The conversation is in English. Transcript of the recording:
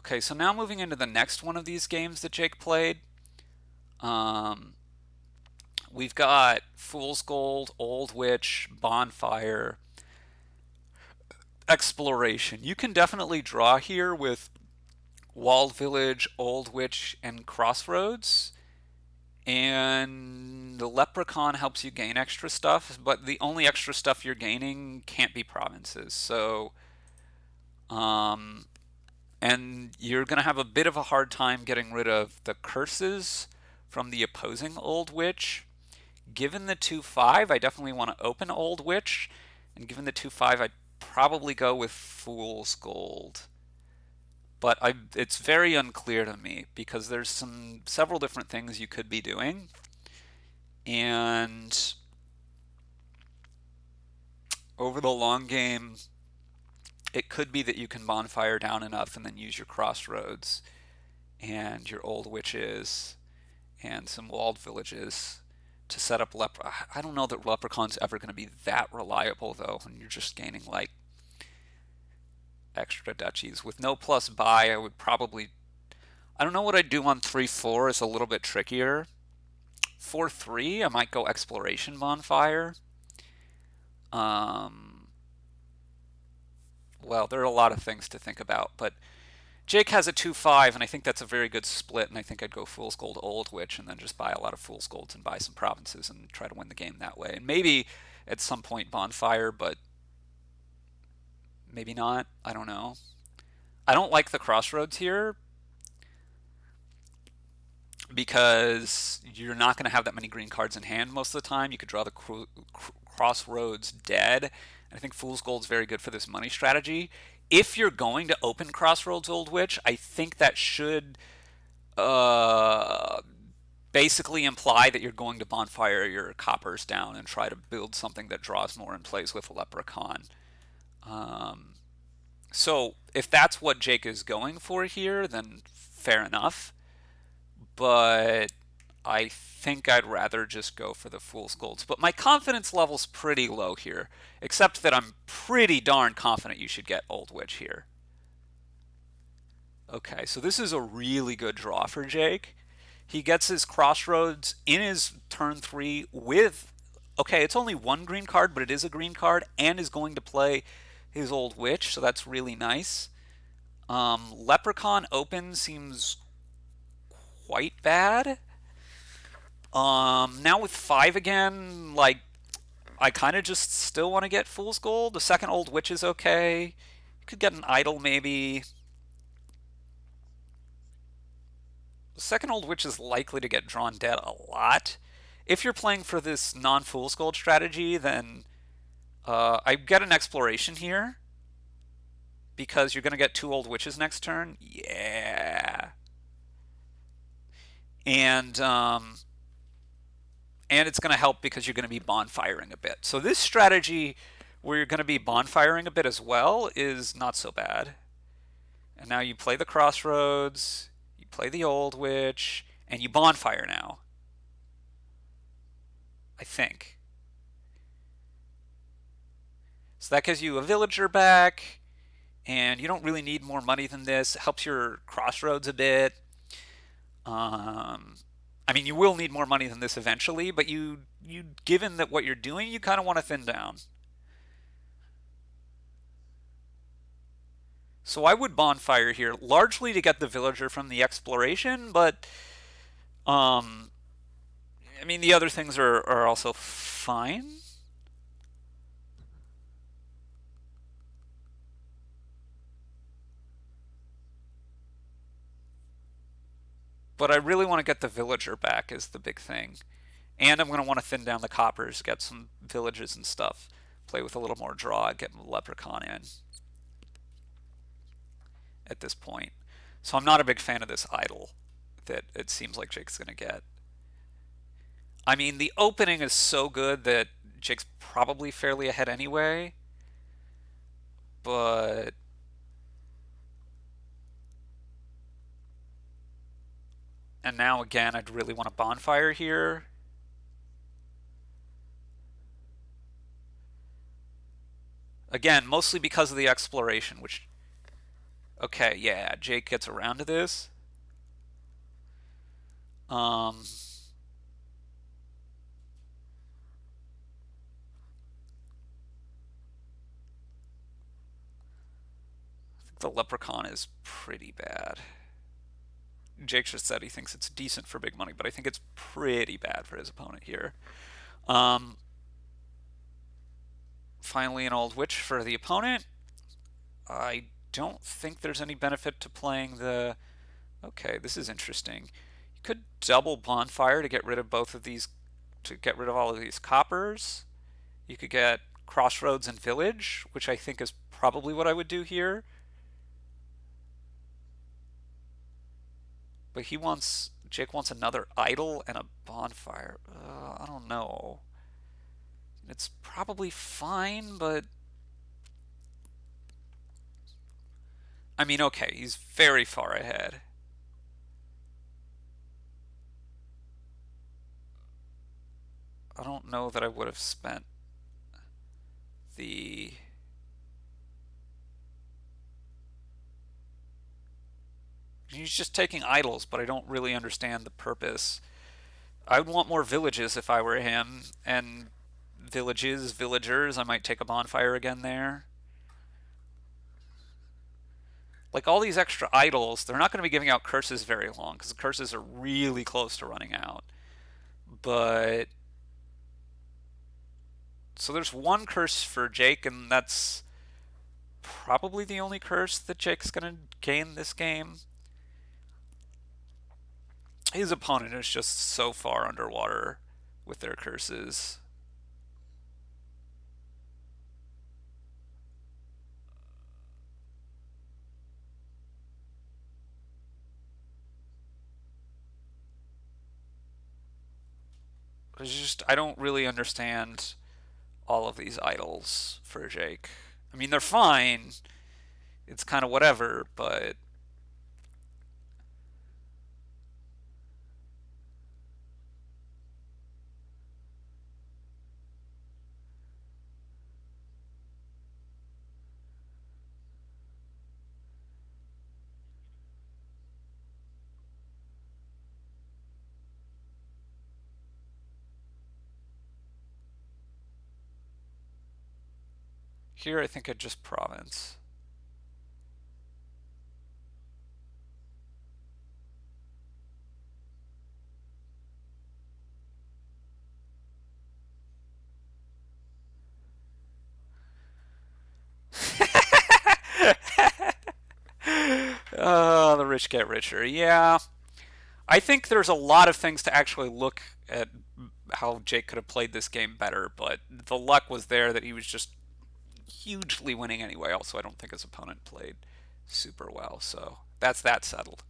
Okay, so now moving into the next one of these games that Jake played. Um, we've got Fool's Gold, Old Witch, Bonfire, Exploration. You can definitely draw here with Walled Village, Old Witch, and Crossroads. And the Leprechaun helps you gain extra stuff, but the only extra stuff you're gaining can't be provinces. Um, and you're going to have a bit of a hard time getting rid of the curses from the opposing Old Witch. Given the 2/5, I definitely want to open Old Witch, and given the 2/5, I'd probably go with Fool's Gold. But it's very unclear to me because there's several different things you could be doing, and over the long game, it could be that you can bonfire down enough and then use your crossroads and your old witches and some walled villages to set up I don't know that leprechaun's ever going to be that reliable though, when you're just gaining like extra duchies. With no plus buy, I would probably, I don't know what I'd do on 3/4 is a little bit trickier. 4/3, I might go exploration bonfire. Um, well, there are a lot of things to think about, but Jake has a 2/5, and I think that's a very good split, and I think I'd go Fool's Gold Old Witch and then just buy a lot of Fool's Golds and buy some provinces and try to win the game that way. And maybe at some point Bonfire, but maybe not. I don't know. I don't like the Crossroads here because you're not going to have that many green cards in hand most of the time. You could draw the Crossroads dead. And I think Fool's Gold is very good for this money strategy. If you're going to open Crossroads Old Witch, I think that should uh, basically imply that you're going to bonfire your coppers down and try to build something that draws more and plays with a Leprechaun. Um, so if that's what Jake is going for here, then fair enough. But I think I'd rather just go for the Fool's Golds. But my confidence level's pretty low here, except that I'm pretty darn confident you should get Old Witch here. Okay, so this is a really good draw for Jake. He gets his Crossroads in his turn 3 with, okay, it's only one green card, but it is a green card, and is going to play his Old Witch, so that's really nice. Leprechaun open seems quite bad. Now with 5 again, like, I kind of just still want to get Fool's Gold. The second Old Witch is okay. You could get an Idol maybe. The second Old Witch is likely to get drawn dead a lot. If you're playing for this non-Fool's Gold strategy, then I get an Exploration here because you're going to get 2 Old Witches next turn. Yeah. And it's going to help because you're going to be bonfiring a bit. So this strategy where you're going to be bonfiring a bit as well is not so bad. And now you play the Crossroads, you play the Old Witch, and you bonfire now. I think. So that gives you a villager back, and you don't really need more money than this. It helps your Crossroads a bit. I mean, you will need more money than this eventually, but given that what you're doing, you kind of want to thin down. So I would bonfire here, largely to get the villager from the exploration, but um, I mean, the other things are also fine. But I really want to get the villager back is the big thing. And I'm going to want to thin down the coppers, get some villages and stuff. Play with a little more draw, get Leprechaun in at this point. So I'm not a big fan of this idol that it seems like Jake's going to get. I mean, the opening is so good that Jake's probably fairly ahead anyway. But and now again, I'd really want a bonfire here. Again, mostly because of the exploration, which Okay, yeah, Jake gets around to this. Um, I think the Leprechaun is pretty bad. Jake just said he thinks it's decent for big money, but I think it's pretty bad for his opponent here. Um, Finally, an old witch for the opponent. I don't think there's any benefit to playing the. Okay, this is interesting. You could double bonfire to get rid of both of these, to get rid of all of these coppers. You could get crossroads and village, which I think is probably what I would do here. But Jake wants another idol and a bonfire. I don't know. It's probably fine, but I mean, okay, he's very far ahead. I don't know that I would have spent the. He's just taking idols, but I don't really understand the purpose. I would want more villages if I were him, and villages, villagers. I might take a bonfire again there. Like all these extra idols, they're not going to be giving out curses very long because the curses are really close to running out. But so there's one curse for Jake, and that's probably the only curse that Jake's going to gain this game. His opponent is just so far underwater with their curses. It's just I don't really understand all of these idols for Jake. I mean, they're fine. It's kind of whatever, but here I think I'd just province. The rich get richer. Yeah, I think there's a lot of things to actually look at how Jake could have played this game better, but the luck was there that he was just hugely winning anyway. Also, I don't think his opponent played super well, so that's that settled.